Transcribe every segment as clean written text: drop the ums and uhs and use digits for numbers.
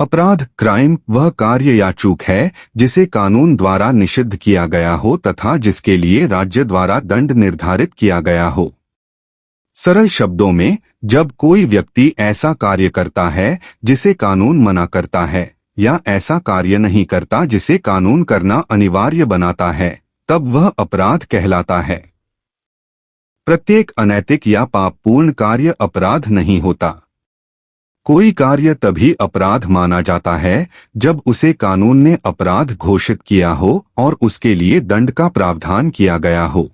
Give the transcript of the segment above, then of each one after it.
अपराध क्राइम वह कार्य या चूक है जिसे कानून द्वारा निषिद्ध किया गया हो तथा जिसके लिए राज्य द्वारा दंड निर्धारित किया गया हो। सरल शब्दों में, जब कोई व्यक्ति ऐसा कार्य करता है जिसे कानून मना करता है या ऐसा कार्य नहीं करता जिसे कानून करना अनिवार्य बनाता है, तब वह अपराध कहलाता है। प्रत्येक अनैतिक या पापपूर्ण कार्य अपराध नहीं होता। कोई कार्य तभी अपराध माना जाता है जब उसे कानून ने अपराध घोषित किया हो और उसके लिए दंड का प्रावधान किया गया हो।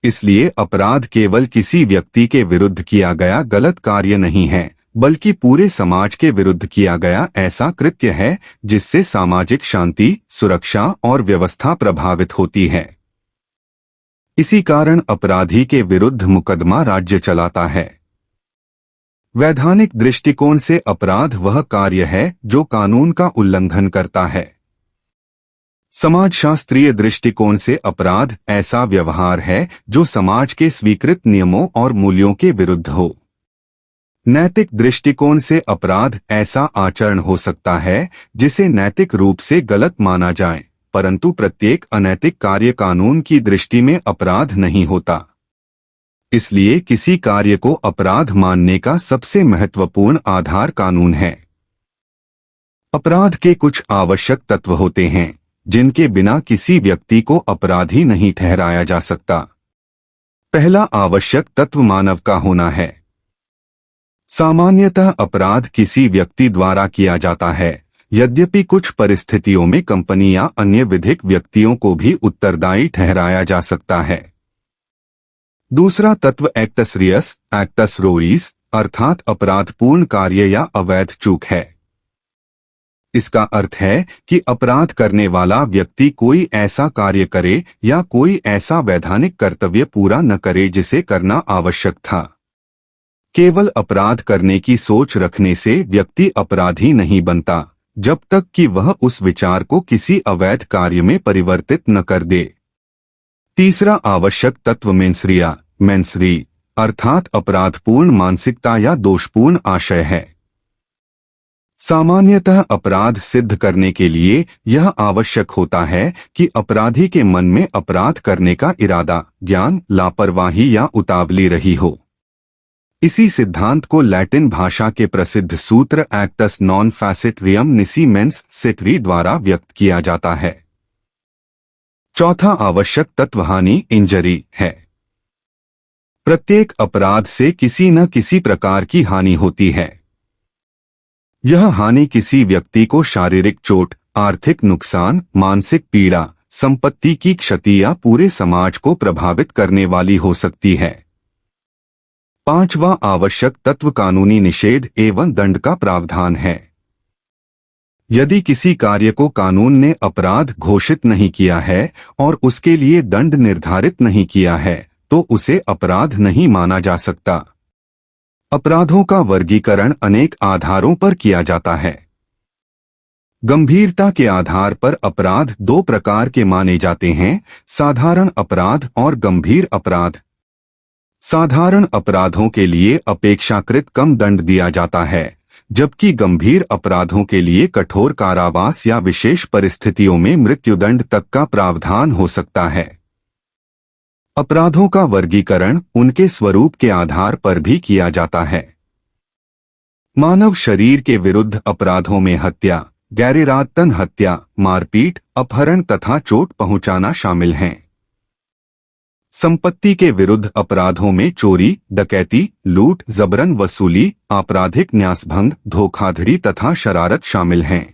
इसलिए अपराध केवल किसी व्यक्ति के विरुद्ध किया गया गलत कार्य नहीं है, बल्कि पूरे समाज के विरुद्ध किया गया ऐसा कृत्य है जिससे सामाजिक शांति, सुरक्षा और व्यवस्था प्रभावित होती है। इसी कारण अपराधी के विरुद्ध मुकदमा राज्य चलाता है। वैधानिक दृष्टिकोण से अपराध वह कार्य है जो कानून का उल्लंघन करता है। समाजशास्त्रीय दृष्टिकोण से अपराध ऐसा व्यवहार है जो समाज के स्वीकृत नियमों और मूल्यों के विरुद्ध हो। नैतिक दृष्टिकोण से अपराध ऐसा आचरण हो सकता है जिसे नैतिक रूप से गलत माना जाए, परंतु प्रत्येक अनैतिक कार्य कानून की दृष्टि में अपराध नहीं होता। इसलिए किसी कार्य को अपराध मानने का सबसे महत्वपूर्ण आधार कानून है। अपराध के कुछ आवश्यक तत्व होते हैं जिनके बिना किसी व्यक्ति को अपराधी नहीं ठहराया जा सकता। पहला आवश्यक तत्व मानव का होना है। सामान्यतः अपराध किसी व्यक्ति द्वारा किया जाता है, यद्यपि कुछ परिस्थितियों में कंपनी या अन्य विधिक व्यक्तियों को भी उत्तरदायी ठहराया जा सकता है। दूसरा तत्व एक्टस रियस, एक्टस रोइस अर्थात अपराधपूर्ण कार्य या अवैध चूक है। इसका अर्थ है कि अपराध करने वाला व्यक्ति कोई ऐसा कार्य करे या कोई ऐसा वैधानिक कर्तव्य पूरा न करे जिसे करना आवश्यक था। केवल अपराध करने की सोच रखने से व्यक्ति अपराधी नहीं बनता जब तक कि वह उस विचार को किसी अवैध कार्य में परिवर्तित न कर दे। तीसरा आवश्यक तत्व मेंसरिया, मेंसरी अर्थात अपराधपूर्ण मानसिकता या दोषपूर्ण आशय है। सामान्यतः अपराध सिद्ध करने के लिए यह आवश्यक होता है कि अपराधी के मन में अपराध करने का इरादा, ज्ञान, लापरवाही या उतावली रही हो। इसी सिद्धांत को लैटिन भाषा के प्रसिद्ध सूत्र एक्टस नॉन फैसिट रियम निसी मेंस सिटरी द्वारा व्यक्त किया जाता है। चौथा आवश्यक तत्व हानि, इंजरी है। प्रत्येक अपराध से किसी न किसी प्रकार की हानि होती है। यह हानि किसी व्यक्ति को शारीरिक चोट, आर्थिक नुकसान, मानसिक पीड़ा, संपत्ति की क्षति या पूरे समाज को प्रभावित करने वाली हो सकती है। पांचवा आवश्यक तत्व कानूनी निषेध एवं दंड का प्रावधान है। यदि किसी कार्य को कानून ने अपराध घोषित नहीं किया है और उसके लिए दंड निर्धारित नहीं किया है तो उसे अपराध नहीं माना जा सकता। अपराधों का वर्गीकरण अनेक आधारों पर किया जाता है। गंभीरता के आधार पर अपराध दो प्रकार के माने जाते हैं, साधारण अपराध और गंभीर अपराध। साधारण अपराधों के लिए अपेक्षाकृत कम दंड दिया जाता है, जबकि गंभीर अपराधों के लिए कठोर कारावास या विशेष परिस्थितियों में मृत्युदंड तक का प्रावधान हो सकता है। अपराधों का वर्गीकरण उनके स्वरूप के आधार पर भी किया जाता है। मानव शरीर के विरुद्ध अपराधों में हत्या, गैरइरादतन हत्या, मारपीट, अपहरण तथा चोट पहुंचाना शामिल हैं। संपत्ति के विरुद्ध अपराधों में चोरी, डकैती, लूट, जबरन वसूली, आपराधिक न्यासभंग, धोखाधड़ी तथा शरारत शामिल हैं।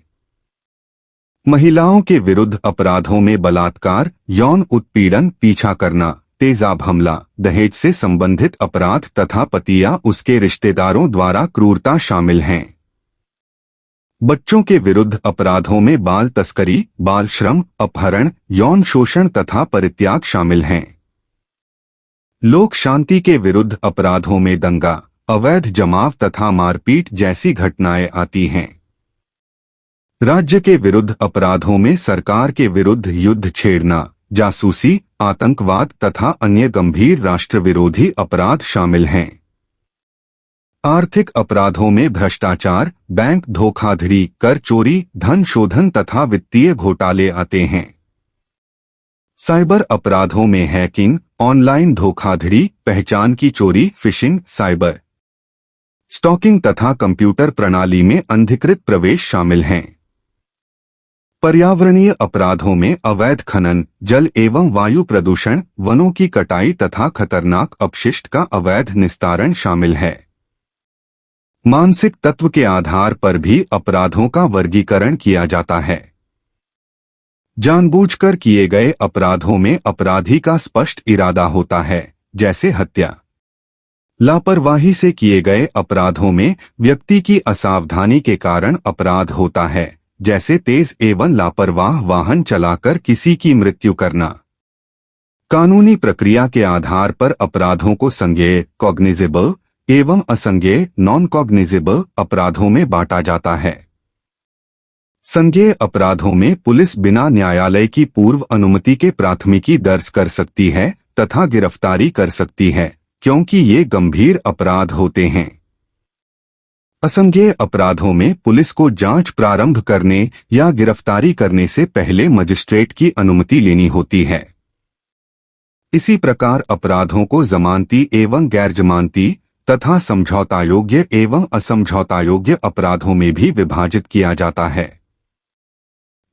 महिलाओं के विरुद्ध अपराधों में बलात्कार, यौन उत्पीड़न, पीछा करना, तेजाब हमला, दहेज से संबंधित अपराध तथा पति या उसके रिश्तेदारों द्वारा क्रूरता शामिल हैं। बच्चों के विरुद्ध अपराधों में बाल तस्करी, बाल श्रम, अपहरण, यौन शोषण तथा परित्याग शामिल हैं। लोक शांति के विरुद्ध अपराधों में दंगा, अवैध जमाव तथा मारपीट जैसी घटनाएं आती हैं। राज्य के विरुद्ध अपराधों में सरकार के विरुद्ध युद्ध छेड़ना, जासूसी, आतंकवाद तथा अन्य गंभीर राष्ट्र विरोधी अपराध शामिल हैं। आर्थिक अपराधों में भ्रष्टाचार, बैंक धोखाधड़ी, कर चोरी, धन शोधन तथा वित्तीय घोटाले आते हैं। साइबर अपराधों में हैकिंग, ऑनलाइन धोखाधड़ी, पहचान की चोरी, फिशिंग, साइबर स्टॉकिंग तथा कंप्यूटर प्रणाली में अनधिकृत प्रवेश शामिल हैं। पर्यावरणीय अपराधों में अवैध खनन, जल एवं वायु प्रदूषण, वनों की कटाई तथा खतरनाक अपशिष्ट का अवैध निस्तारण शामिल है। मानसिक तत्व के आधार पर भी अपराधों का वर्गीकरण किया जाता है। जानबूझकर किए गए अपराधों में अपराधी का स्पष्ट इरादा होता है, जैसे हत्या। लापरवाही से किए गए अपराधों में व्यक्ति की असावधानी के कारण अपराध होता है, जैसे तेज एवं लापरवाह वाहन चलाकर किसी की मृत्यु करना। कानूनी प्रक्रिया के आधार पर अपराधों को संज्ञेय कॉग्निजेबल एवं असंज्ञेय नॉन कॉग्निजेबल अपराधों में बांटा जाता है। संज्ञेय अपराधों में पुलिस बिना न्यायालय की पूर्व अनुमति के प्राथमिकी दर्ज कर सकती है तथा गिरफ्तारी कर सकती है, क्योंकि ये गंभीर अपराध होते हैं। असंज्ञेय अपराधों में पुलिस को जांच प्रारंभ करने या गिरफ्तारी करने से पहले मजिस्ट्रेट की अनुमति लेनी होती है। इसी प्रकार अपराधों को जमानती एवं गैर जमानती तथा समझौता योग्य एवं असमझौता योग्य अपराधों में भी विभाजित किया जाता है।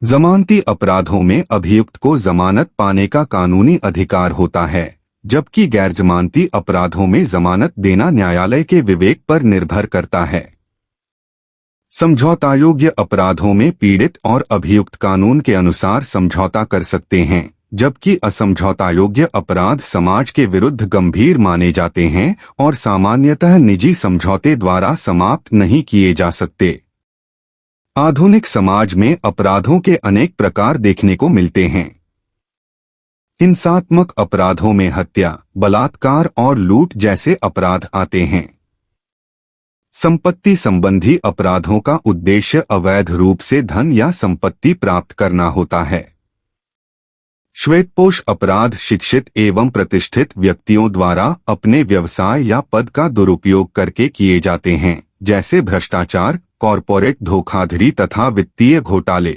जमानती अपराधों में अभियुक्त को जमानत पाने का कानूनी अधिकार होता है, जबकि गैर जमानती अपराधों में जमानत देना न्यायालय के विवेक पर निर्भर करता है। समझौता योग्य अपराधों में पीड़ित और अभियुक्त कानून के अनुसार समझौता कर सकते हैं, जबकि असमझौता योग्य अपराध समाज के विरुद्ध गंभीर माने जाते हैं और सामान्यतः निजी समझौते द्वारा समाप्त नहीं किए जा सकते। आधुनिक समाज में अपराधों के अनेक प्रकार देखने को मिलते हैं। हिंसात्मक अपराधों में हत्या, बलात्कार और लूट जैसे अपराध आते हैं। संपत्ति संबंधी अपराधों का उद्देश्य अवैध रूप से धन या संपत्ति प्राप्त करना होता है। श्वेतपोश अपराध शिक्षित एवं प्रतिष्ठित व्यक्तियों द्वारा अपने व्यवसाय या पद का दुरुपयोग करके किए जाते हैं, जैसे भ्रष्टाचार, कॉरपोरेट धोखाधड़ी तथा वित्तीय घोटाले।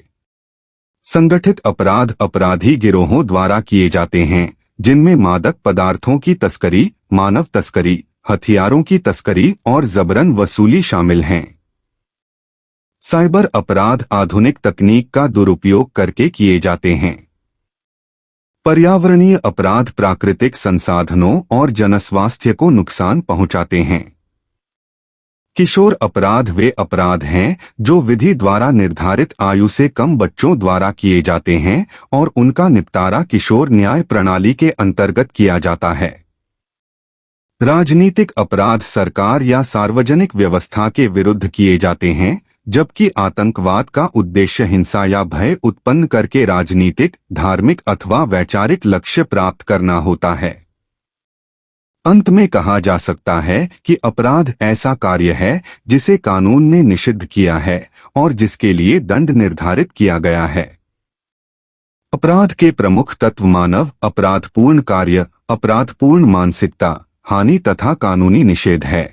संगठित अपराध अपराधी गिरोहों द्वारा किए जाते हैं, जिनमें मादक पदार्थों की तस्करी, मानव तस्करी, हथियारों की तस्करी और जबरन वसूली शामिल हैं। साइबर अपराध आधुनिक तकनीक का दुरुपयोग करके किए जाते हैं। पर्यावरणीय अपराध प्राकृतिक संसाधनों और जनस्वास्थ्य को नुकसान पहुंचाते हैं। किशोर अपराध वे अपराध हैं जो विधि द्वारा निर्धारित आयु से कम बच्चों द्वारा किए जाते हैं और उनका निपटारा किशोर न्याय प्रणाली के अंतर्गत किया जाता है। राजनीतिक अपराध सरकार या सार्वजनिक व्यवस्था के विरुद्ध किए जाते हैं, जबकि आतंकवाद का उद्देश्य हिंसा या भय उत्पन्न करके राजनीतिक, धार्मिक अथवा वैचारिक लक्ष्य प्राप्त करना होता है। अंत में कहा जा सकता है कि अपराध ऐसा कार्य है जिसे कानून ने निषिद्ध किया है और जिसके लिए दंड निर्धारित किया गया है। अपराध के प्रमुख तत्व मानव अपराधपूर्ण कार्य, अपराधपूर्ण मानसिकता, हानि तथा कानूनी निषेध है।